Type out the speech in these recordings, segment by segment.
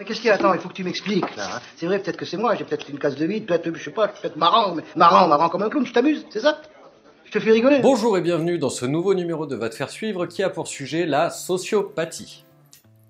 Mais qu'est-ce qu'il y a? Attends, il faut que tu m'expliques, là. Hein. C'est vrai, peut-être que c'est moi, j'ai peut-être une case de vide, peut-être, je sais pas, peut-être marrant, mais marrant comme un clown, tu t'amuses, c'est ça? Je te fais rigoler. Bonjour et bienvenue dans ce nouveau numéro de Va te faire suivre qui a pour sujet la sociopathie.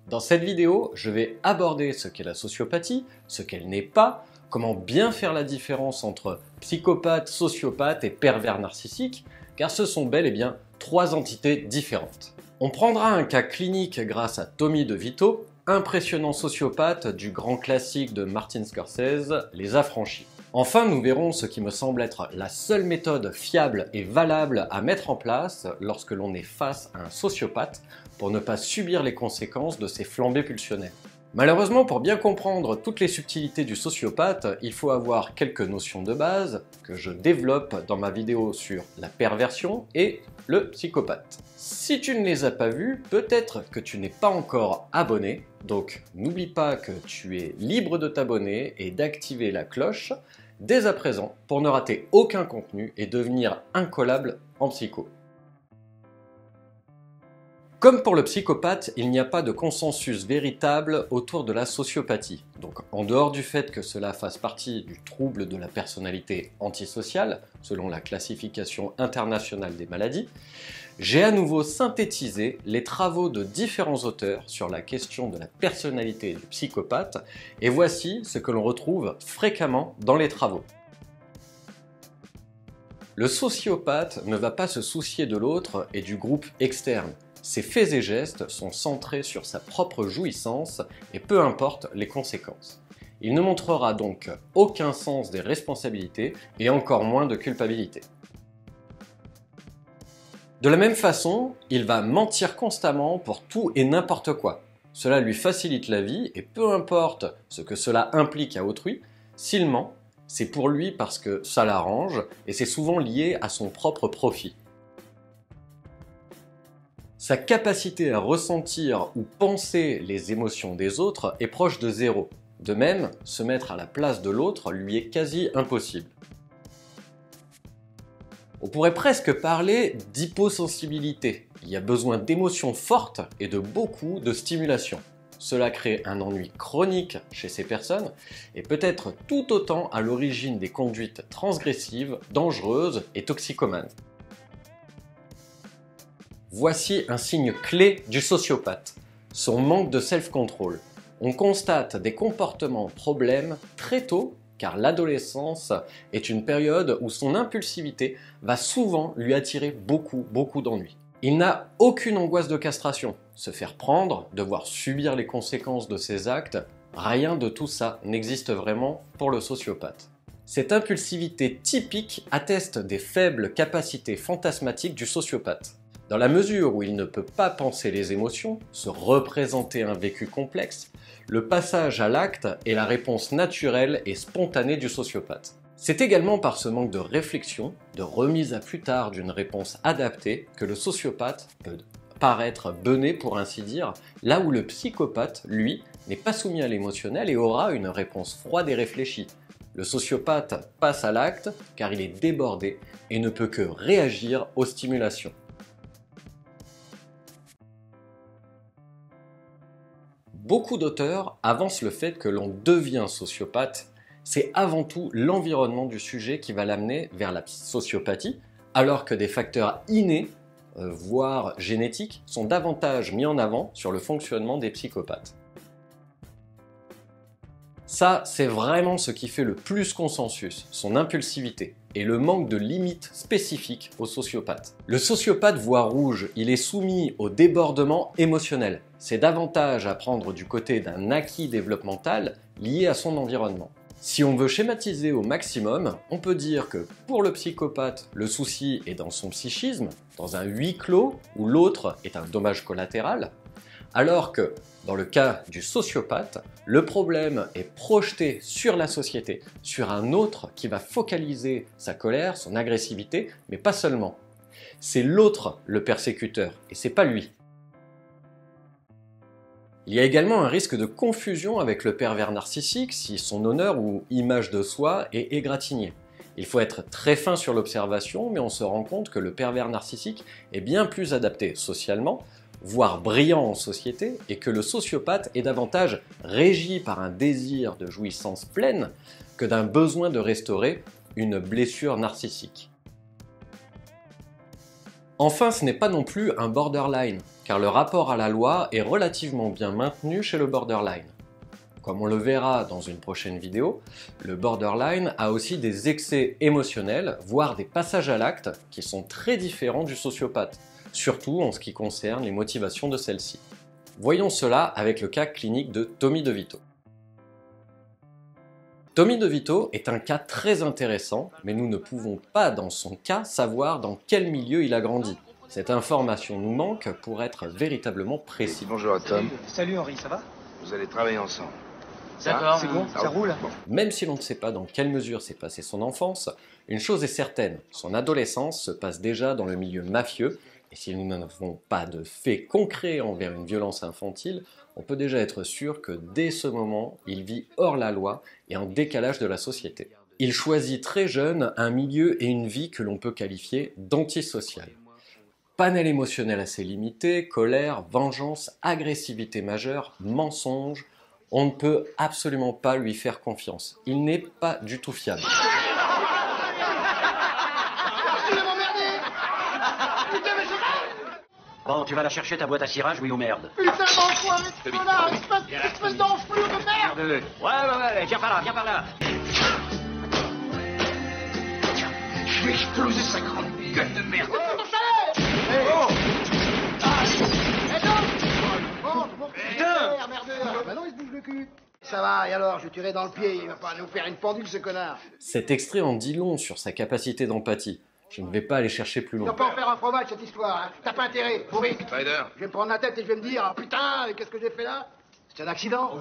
Dans cette vidéo, je vais aborder ce qu'est la sociopathie, ce qu'elle n'est pas, comment bien faire la différence entre psychopathe, sociopathe et pervers narcissique, car ce sont bel et bien trois entités différentes. On prendra un cas clinique grâce à Tommy DeVito, impressionnant sociopathe du grand classique de Martin Scorsese, Les Affranchis. Enfin, nous verrons ce qui me semble être la seule méthode fiable et valable à mettre en place lorsque l'on est face à un sociopathe pour ne pas subir les conséquences de ses flambées pulsionnelles. Malheureusement, pour bien comprendre toutes les subtilités du sociopathe, il faut avoir quelques notions de base que je développe dans ma vidéo sur la perversion et le psychopathe. Si tu ne les as pas vues, peut-être que tu n'es pas encore abonné, donc n'oublie pas que tu es libre de t'abonner et d'activer la cloche dès à présent pour ne rater aucun contenu et devenir incollable en psycho. Comme pour le psychopathe, il n'y a pas de consensus véritable autour de la sociopathie. Donc en dehors du fait que cela fasse partie du trouble de la personnalité antisociale, selon la classification internationale des maladies, j'ai à nouveau synthétisé les travaux de différents auteurs sur la question de la personnalité du psychopathe, et voici ce que l'on retrouve fréquemment dans les travaux. Le sociopathe ne va pas se soucier de l'autre et du groupe externe. Ses faits et gestes sont centrés sur sa propre jouissance et peu importe les conséquences. Il ne montrera donc aucun sens des responsabilités et encore moins de culpabilité. De la même façon, il va mentir constamment pour tout et n'importe quoi. Cela lui facilite la vie et peu importe ce que cela implique à autrui, s'il ment, c'est pour lui parce que ça l'arrange et c'est souvent lié à son propre profit. Sa capacité à ressentir ou penser les émotions des autres est proche de zéro. De même, se mettre à la place de l'autre lui est quasi impossible. On pourrait presque parler d'hyposensibilité. Il y a besoin d'émotions fortes et de beaucoup de stimulation. Cela crée un ennui chronique chez ces personnes et peut être tout autant à l'origine des conduites transgressives, dangereuses et toxicomanes. Voici un signe clé du sociopathe, son manque de self-control. On constate des comportements problèmes très tôt car l'adolescence est une période où son impulsivité va souvent lui attirer beaucoup d'ennuis. Il n'a aucune angoisse de castration, se faire prendre, devoir subir les conséquences de ses actes, rien de tout ça n'existe vraiment pour le sociopathe. Cette impulsivité typique atteste des faibles capacités fantasmatiques du sociopathe. Dans la mesure où il ne peut pas penser les émotions, se représenter un vécu complexe, le passage à l'acte est la réponse naturelle et spontanée du sociopathe. C'est également par ce manque de réflexion, de remise à plus tard d'une réponse adaptée, que le sociopathe peut paraître bené pour ainsi dire, là où le psychopathe, lui, n'est pas soumis à l'émotionnel et aura une réponse froide et réfléchie. Le sociopathe passe à l'acte car il est débordé et ne peut que réagir aux stimulations. Beaucoup d'auteurs avancent le fait que l'on devient sociopathe, c'est avant tout l'environnement du sujet qui va l'amener vers la sociopathie, alors que des facteurs innés, voire génétiques, sont davantage mis en avant sur le fonctionnement des psychopathes. Ça, c'est vraiment ce qui fait le plus consensus, son impulsivité et le manque de limites spécifiques au sociopathe. Le sociopathe voit rouge, il est soumis au débordement émotionnel. C'est davantage à prendre du côté d'un acquis développemental lié à son environnement. Si on veut schématiser au maximum, on peut dire que pour le psychopathe, le souci est dans son psychisme, dans un huis clos où l'autre est un dommage collatéral, alors que dans le cas du sociopathe, le problème est projeté sur la société, sur un autre qui va focaliser sa colère, son agressivité, mais pas seulement. C'est l'autre le persécuteur, et c'est pas lui. Il y a également un risque de confusion avec le pervers narcissique si son honneur ou image de soi est égratigné. Il faut être très fin sur l'observation, mais on se rend compte que le pervers narcissique est bien plus adapté socialement voire brillant en société, et que le sociopathe est davantage régi par un désir de jouissance pleine que d'un besoin de restaurer une blessure narcissique. Enfin, ce n'est pas non plus un borderline, car le rapport à la loi est relativement bien maintenu chez le borderline. Comme on le verra dans une prochaine vidéo, le borderline a aussi des excès émotionnels, voire des passages à l'acte qui sont très différents du sociopathe, surtout en ce qui concerne les motivations de celle-ci. Voyons cela avec le cas clinique de Tommy DeVito. Tommy DeVito est un cas très intéressant, mais nous ne pouvons pas dans son cas savoir dans quel milieu il a grandi. Cette information nous manque pour être véritablement précis. Bonjour Tom. Salut Henri, ça va? Vous allez travailler ensemble. D'accord, c'est bon, ça roule. Bon. Même si l'on ne sait pas dans quelle mesure s'est passée son enfance, une chose est certaine, son adolescence se passe déjà dans le milieu mafieux, et si nous n'avons pas de faits concrets envers une violence infantile, on peut déjà être sûr que dès ce moment, il vit hors la loi et en décalage de la société. Il choisit très jeune un milieu et une vie que l'on peut qualifier d'antisocial. Panel émotionnel assez limité, colère, vengeance, agressivité majeure, mensonge, on ne peut absolument pas lui faire confiance. Il n'est pas du tout fiable. Bon, tu vas la chercher ta boîte à cirage, oui ou merde? Putain d'enfoiré de connard, espèce d'enflure de merde! Ouais, viens par là. Je vais exploser sa grande gueule de merde! Merdeur! Bah non, il se bouge le cul! Ça va, et alors, je tuerai dans le pied, il va pas nous faire une pendule ce connard! Cet extrait en dit long sur sa capacité d'empathie. Je ne vais pas aller chercher plus Tu loin. vas pas en faire un fromage cette histoire, hein? T'as pas intérêt, pourri! Spider. Je vais me prendre la tête et je vais me dire, ah, putain, qu'est-ce que j'ai fait là? C'est un accident!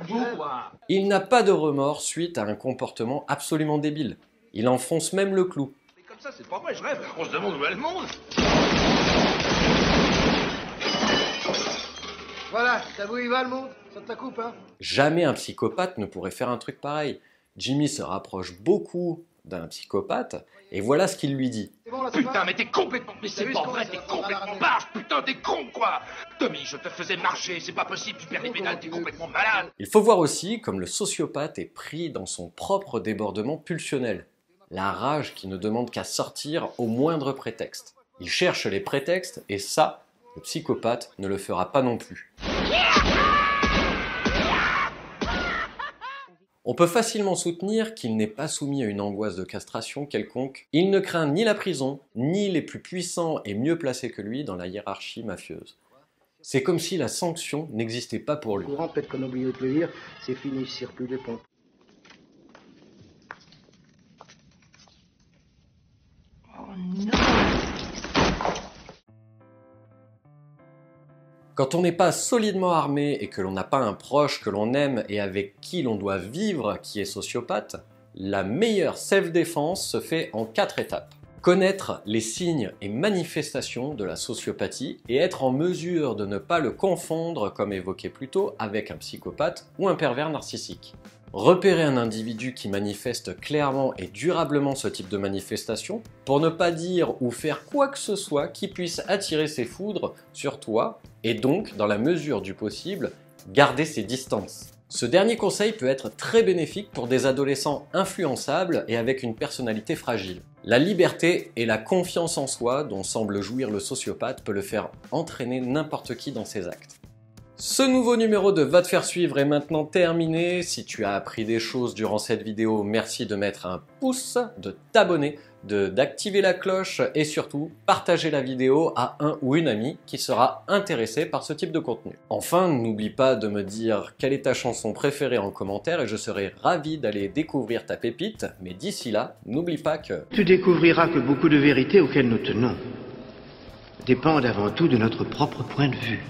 Il n'a pas de remords suite à un comportement absolument débile. Il enfonce même le clou. Mais comme ça, c'est pas vrai, je rêve. On se demande où est le monde. Voilà, t'as vu où il va le monde? Ça te la coupe, hein? Jamais un psychopathe ne pourrait faire un truc pareil. Jimmy se rapproche beaucoup d'un psychopathe, et voilà ce qu'il lui dit. C'est bon là, c'est Putain, pas? mais t'es complètement... Mais c'est pas vrai, t'es complètement barge. Putain, t'es con, quoi. Tommy, je te faisais marcher, c'est pas possible, tu perds les pédales, t'es complètement malade. Il faut voir aussi comme le sociopathe est pris dans son propre débordement pulsionnel. La rage qui ne demande qu'à sortir au moindre prétexte. Il cherche les prétextes, et ça, le psychopathe ne le fera pas non plus. On peut facilement soutenir qu'il n'est pas soumis à une angoisse de castration quelconque. Il ne craint ni la prison, ni les plus puissants et mieux placés que lui dans la hiérarchie mafieuse. C'est comme si la sanction n'existait pas pour lui. Courant, peut-être qu'on a oublié de le dire, c'est fini, je tire plus les pompes. Quand on n'est pas solidement armé et que l'on n'a pas un proche que l'on aime et avec qui l'on doit vivre qui est sociopathe, la meilleure self-défense se fait en 4 étapes. Connaître les signes et manifestations de la sociopathie et être en mesure de ne pas le confondre, comme évoqué plus tôt, avec un psychopathe ou un pervers narcissique. Repérer un individu qui manifeste clairement et durablement ce type de manifestation, pour ne pas dire ou faire quoi que ce soit qui puisse attirer ses foudres sur toi, et donc, dans la mesure du possible, garder ses distances. Ce dernier conseil peut être très bénéfique pour des adolescents influençables et avec une personnalité fragile. La liberté et la confiance en soi dont semble jouir le sociopathe peut le faire entraîner n'importe qui dans ses actes. Ce nouveau numéro de Va te faire suivre est maintenant terminé. Si tu as appris des choses durant cette vidéo, merci de mettre un pouce, de t'abonner, d'activer la cloche et surtout partager la vidéo à un ou une amie qui sera intéressé par ce type de contenu. Enfin, n'oublie pas de me dire quelle est ta chanson préférée en commentaire et je serai ravi d'aller découvrir ta pépite, mais d'ici là, n'oublie pas que... Tu découvriras que beaucoup de vérités auxquelles nous tenons dépendent avant tout de notre propre point de vue.